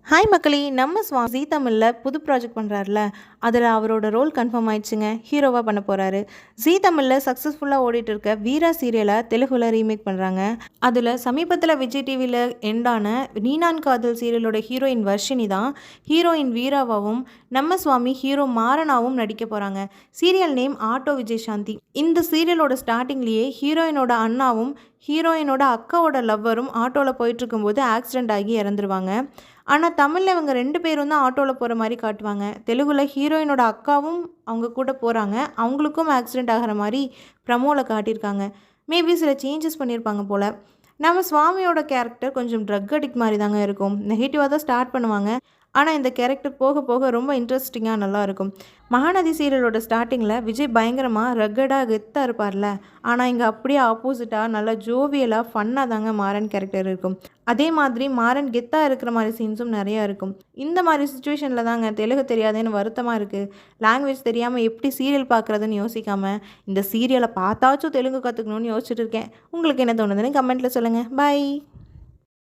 Hi மக்களே! நம்ம ஜீ தமிழ்ல புது ப்ராஜெக்ட் பண்றாருல, அதில அவரோட ரோல் கன்ஃபார்ம் ஆயிடுச்சுங்க. ஹீரோவா பண்ண போறாரு. ஜீ தமிழ்ல சக்ஸஸ்ஃபுல்லா ஓடிட்டு இருக்க வீரா சீரியல தெலுங்குல ரீமேக் பண்றாங்க. அதில சமீபத்தில விஜய் டிவில எண்டான நீனான் காதல் சீரியலோட ஹீரோயின் வர்ஷினி தான் ஹீரோயின் வீராவாவும், நம்ம சுவாமி ஹீரோ மாறனாவும் நடிக்க போறாங்க. Serial name auto Vijayashanti. இந்த சீரியலோட ஸ்டார்ட்டிங்லேயே ஹீரோயினோட அண்ணாவும், ஹீரோயினோட அக்காவோட லவ்வரும் ஆட்டோல போயிட்டு இருக்கும்போது ஆக்சிடென்ட் ஆகி இறந்துருவாங்க. ஆனால் தமிழில் இவங்க 2 பேரும் தான் ஆட்டோவில் போகிற மாதிரி காட்டுவாங்க. தெலுங்குல ஹீரோயினோட அக்காவும் அவங்க கூட போகிறாங்க. அவங்களுக்கும் ஆக்சிடென்ட் ஆகிற மாதிரி ப்ரமோவில் காட்டியிருக்காங்க. மேபி சில சேஞ்சஸ் பண்ணியிருப்பாங்க போல். நம்ம சுவாமியோட கேரக்டர் கொஞ்சம் ட்ரக் அடிக்ட் மாதிரி தாங்க இருக்கும். நெகட்டிவாக தான் ஸ்டார்ட் பண்ணுவாங்க. ஆனால் இந்த கேரக்டர் போக போக ரொம்ப இன்ட்ரெஸ்டிங்காக நல்லாயிருக்கும். மகாநதி சீரியலோட ஸ்டார்டிங்கில் விஜய் பயங்கரமாக ரக்கடாக கெத்தாக இருப்பார்ல, ஆனால் இங்கே அப்படியே ஆப்போசிட்டாக நல்லா ஜோவியலாக ஃபன்னாக தாங்க மாறன் கேரக்டர் இருக்கும். அதே மாதிரி மாறன் கெத்தாக இருக்கிற மாதிரி சீன்ஸும் நிறையா இருக்கும். இந்த மாதிரி சுச்சுவேஷனில் தாங்க தெலுங்கு தெரியாதேன்னு வருத்தமாக இருக்குது. லாங்குவேஜ் தெரியாமல் எப்படி சீரியல் பார்க்குறதுன்னு யோசிக்காமல் இந்த சீரியலை பார்த்தாச்சும் தெலுங்கு கற்றுக்கணும்னு யோசிச்சுட்டு இருக்கேன். உங்களுக்கு என்ன தோணுதுன்னு கமெண்ட்டில் சொல்லுங்கள். பை.